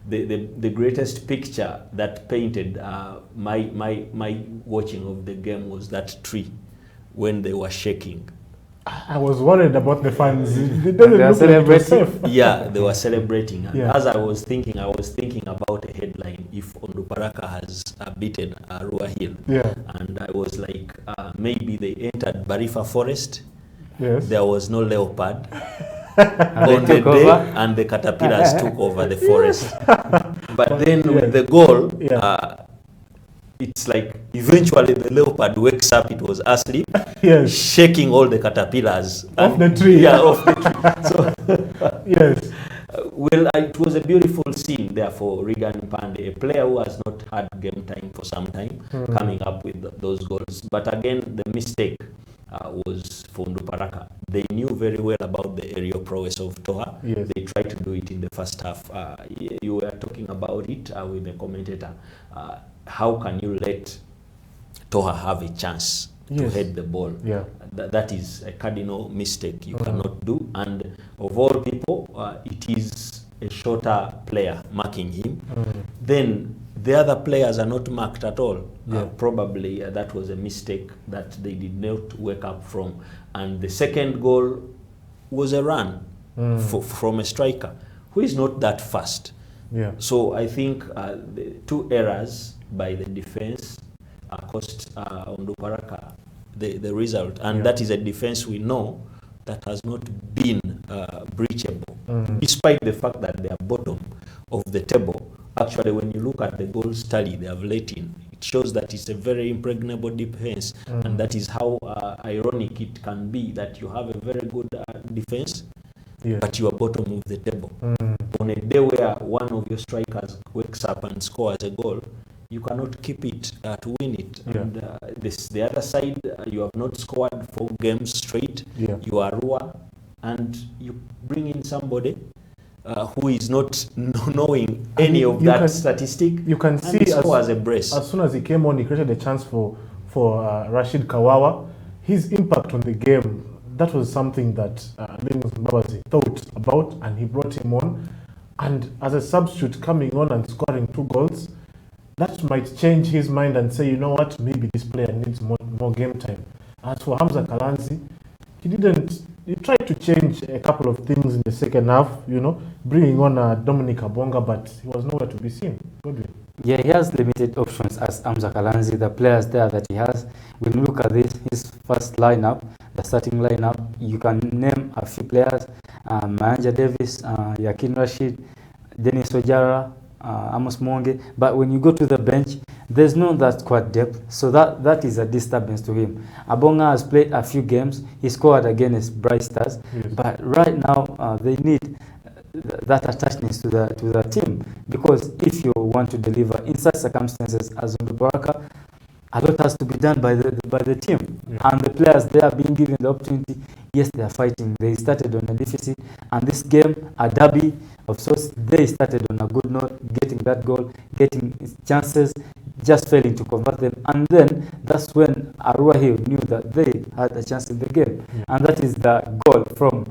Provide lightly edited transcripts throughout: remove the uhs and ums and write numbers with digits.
the greatest picture that painted my watching of the game was that tree when they were shaking. I was worried about the fans. They are celebrating. Yeah, they were celebrating. And Yeah. as I was thinking about a headline: if Onduparaka has beaten Arua Hill. Yeah. And I was like, maybe they entered Barifa Forest. Yes. There was no leopard. And On they the took day, over. and the caterpillars took over the forest. But then Yeah. with the goal, Yeah. it's like eventually the leopard wakes up. It was asleep, Yes. shaking all the caterpillars Off the tree. Yeah, off the tree. So, Yes. well, it was a beautiful scene there for Regan Pande, a player who has not had game time for some time, coming up with those goals. But again, the mistake was for Onduparaka. They knew very well about the aerial prowess of Toha. Yes. They tried to do it in the first half. You were talking about it with the commentator. How can you let Toha have a chance to Yes. head the ball? Yeah. That is a cardinal mistake you cannot do. And of all people, it is a shorter player marking him. Then the other players are not marked at all. Yeah. Probably that was a mistake that they did not wake up from. And the second goal was a run from a striker who is not that fast. Yeah. So I think the two errors by the defense cost Onduparaka the result, and that is a defense we know that has not been breachable, despite the fact that they are bottom of the table. Actually, when you look at the goals tally they have let in, it shows that it's a very impregnable defense, and that is how ironic it can be that you have a very good defense, Yeah. but you are bottom of the table. On a day where one of your strikers wakes up and scores a goal, you cannot keep it to win it. Yeah. And the other side, you have not scored 4 games straight. Yeah. You are Arua, and you bring in somebody who is not knowing any of that statistic. You can and see he scores a brace. as soon as he came on, he created a chance for Rashid Kawawa. His impact on the game, that was something that Linus Mbabazi thought about, and he brought him on. And as a substitute coming on and scoring 2 goals, that might change his mind and say, you know what, maybe this player needs more game time. As for Hamza Kalanzi, he tried to change a couple of things in the second half, bringing on Dominic Abonga, but he was nowhere to be seen. Yeah, he has limited options as Hamza Kalanzi, the players there that he has. When you look at his first lineup, the starting lineup, you can name a few players, Mayanja Davis, Yakin Rashid, Dennis Ojara, Amos Monge, but when you go to the bench, there's no that squad depth, so that is a disturbance to him. Abonga has played a few games, he scored against Bright Stars, but right now they need that attachment to the team, because if you want to deliver in such circumstances as Onduparaka, a lot has to be done by the team, and the players they are being given the opportunity. Yes, they are fighting. They started on a deficit, and this game, a derby of sorts, they started on a good note, getting that goal, getting chances, just failing to convert them, and then that's when Arua Hill knew that they had a chance in the game, and that is the goal from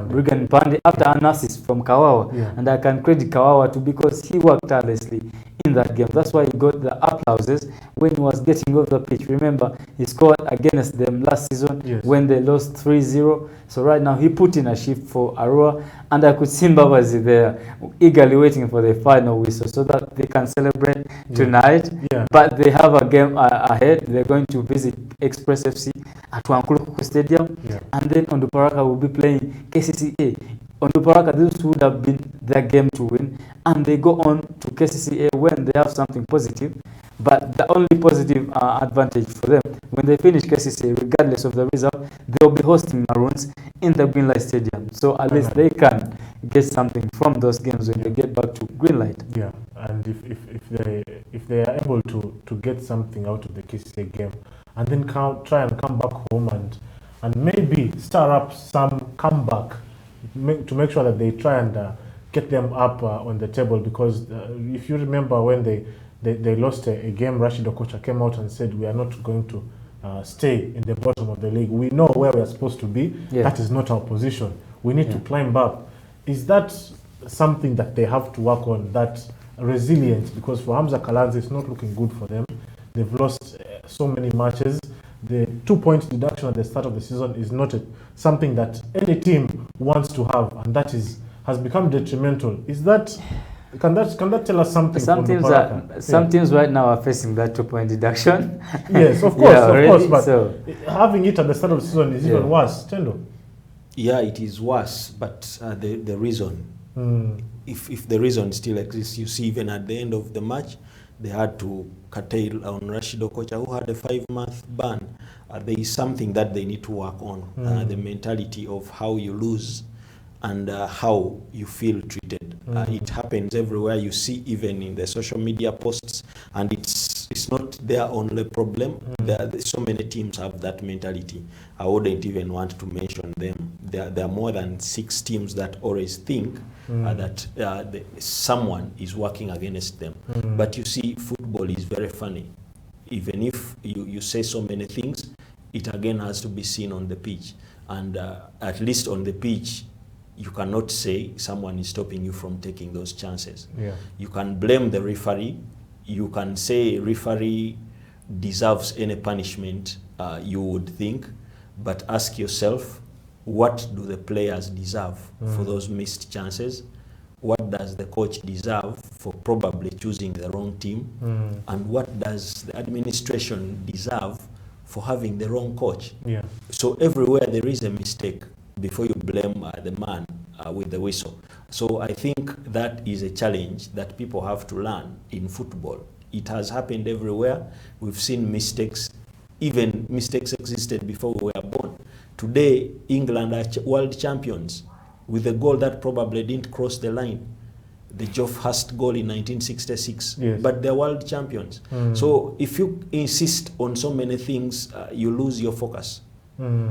Regan Pande after an assist from Kawawa, and I can credit Kawawa too, because he worked tirelessly in that game. That's why he got the applauses when he was getting off the pitch. Remember, he scored against them last season when they lost 3-0. So right now he put in a shift for Arua, and I could see Mbabazi there eagerly waiting for the final whistle so that they can celebrate tonight. But they have a game ahead. They're going to visit Express FC at Wankulukuku Stadium, and then Onduparaka will be playing KCCA. Onduparaka, this would have been their game to win, and they go on to KCCA when they have something positive. But the only positive advantage for them, when they finish KCCA, regardless of the result, they will be hosting Maroons in the Greenlight Stadium. So at least they can get something from those games when they get back to Greenlight. Yeah, and if they are able to get something out of the KCCA game, and then try and come back home and maybe start up some comeback to make sure that they try and get them up on the table, because if you remember when they lost a game, Rashid Okocha came out and said, we are not going to stay in the bottom of the league. We know where we are supposed to be. That is not our position. We need to climb up. Is that something that they have to work on, that resilience, because for Hamza Kalanzi, it's not looking good for them. They've lost so many matches. The 2-point deduction at the start of the season is not something that any team wants to have, and that has become detrimental. Can that tell us something? Some teams right now are facing that 2-point deduction. Yes, of course, but having it at the start of the season is even worse. Tendo. Yeah, it is worse, but the reason, if the reason still exists, you see, even at the end of the match, they had to curtail on Rashid Okocha, who had a 5-month ban. There is something that they need to work on, the mentality of how you lose and how you feel treated. It happens everywhere. You see, even in the social media posts, and it's not their only problem. There so many teams have that mentality. I wouldn't even want to mention them. There are more than 6 teams that always think that someone is working against them. But you see, football is very funny. Even if you say so many things, it again has to be seen on the pitch. And at least on the pitch, you cannot say someone is stopping you from taking those chances. Yeah. You can blame the referee. You can say referee deserves any punishment you would think, but ask yourself, what do the players deserve for those missed chances? What does the coach deserve for probably choosing the wrong team? And what does the administration deserve for having the wrong coach? Yeah. So everywhere there is a mistake before you blame the man with the whistle. So I think that is a challenge that people have to learn in football. It has happened everywhere. We've seen mistakes. Even mistakes existed before we were born. Today, England are world champions with a goal that probably didn't cross the line. The Geoff Hurst goal in 1966. Yes. But they're world champions. So if you insist on so many things, you lose your focus.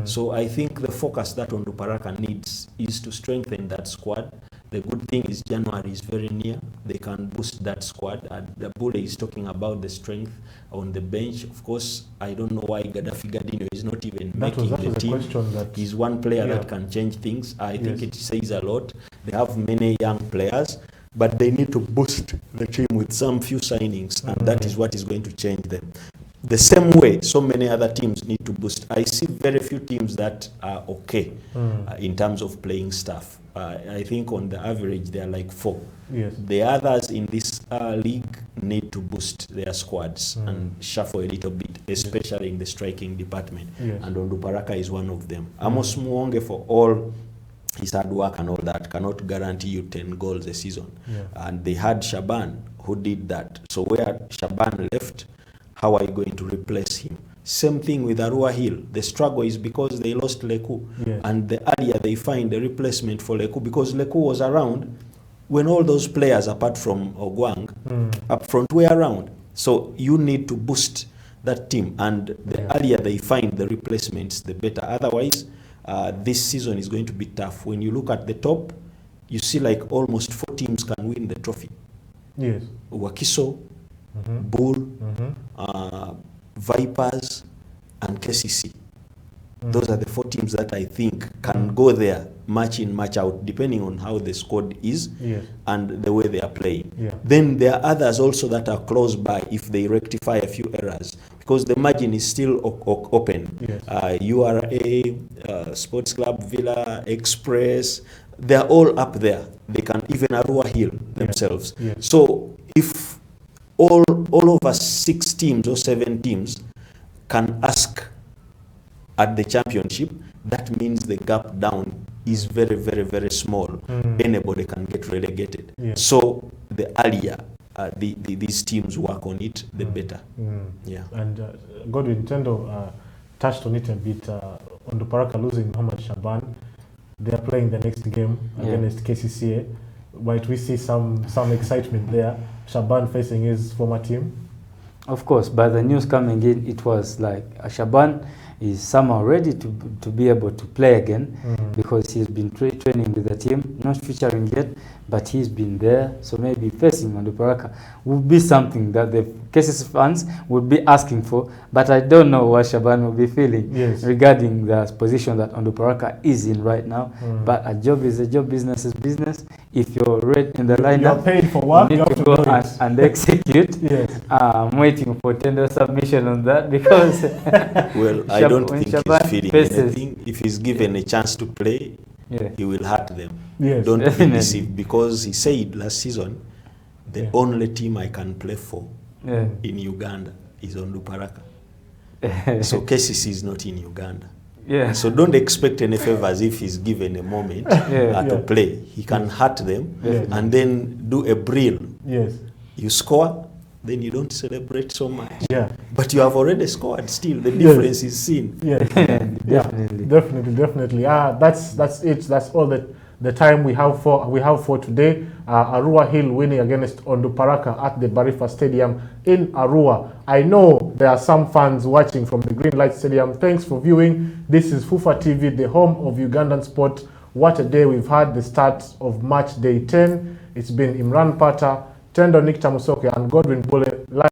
So I think the focus that Onduparaka needs is to strengthen that squad. The good thing is January is very near. They can boost that squad. The Bule is talking about the strength on the bench. Of course, I don't know why Gaddafi Gadino is not even making the team. He's one player that can change things. I think it says a lot. They have many young players, but they need to boost the team with some few signings, and that is what is going to change them. The same way so many other teams need to boost. I see very few teams that are okay in terms of playing staff. I think on the average they are like 4. Yes. The others in this league need to boost their squads and shuffle a little bit, especially in the striking department. Yes. And Onduparaka is one of them. Amos Muonge, for all his hard work and all that, cannot guarantee you 10 goals a season. Yeah. And they had Shaban who did that. So where Shaban left, how are you going to replace him? Same thing with Arua Hill. The struggle is because they lost Leku. Yes. And the earlier they find a replacement for Leku, because Leku was around when all those players, apart from Ogwang, up front were around. So you need to boost that team. And the earlier they find the replacements, the better. Otherwise, this season is going to be tough. When you look at the top, you see like almost 4 teams can win the trophy. Yes. Wakiso, Bull, Vipers, and KCC. Those are the 4 teams that I think can go there match in, match out, depending on how the squad is and the way they are playing. Yeah. Then there are others also that are close by if they rectify a few errors, because the margin is still open. Yes. URA, Sports Club Villa, Express, they're all up there. They can even Arua Hill themselves. Yeah. Yes. So if all of us 6 teams or 7 teams can ask at the championship, that means the gap down is very, very, very small. Anybody can get relegated. Yeah. So the earlier these teams work on it, the better. Yeah. And Godwin Tendo touched on it a bit. Onduparaka losing Mohamed Shaban. They are playing the next game against KCCA. Might we see some excitement there? Shaban facing his former team? Of course, by the news coming in, it was like Shaban is somehow ready to be able to play again, because he's been training with the team, not featuring yet, but he's been there. So maybe facing Onduparaka would be something that the KCC fans would be asking for. But I don't know what Shaban will be feeling regarding the position that Onduparaka is in right now. But a job is a job, business is business. If you're red in the lineup, you're paid for work, you need to go and execute. I'm waiting for tender submission on that because well, I don't think he's feeling anything. If he's given a chance to play, he will hurt them. Don't be deceived, because he said last season, the only team I can play for in Uganda is Onduparaka. So KCC is not in Uganda. So don't expect any favors if he's given a moment to play. He can hurt them and then do a drill. You score, then you don't celebrate so much. But you have already scored still. The difference is seen. Definitely. That's it. That's all the time we have for today. Arua Hill winning against Onduparaka at the Barifa Stadium in Arua. I know there are some fans watching from the Green Light Stadium. Thanks for viewing. This is Fufa TV, the home of Ugandan sport. What a day we've had, the start of match day 10. It's been Imran Pata, Tendo Nikta Musoke, and Godwin Bole.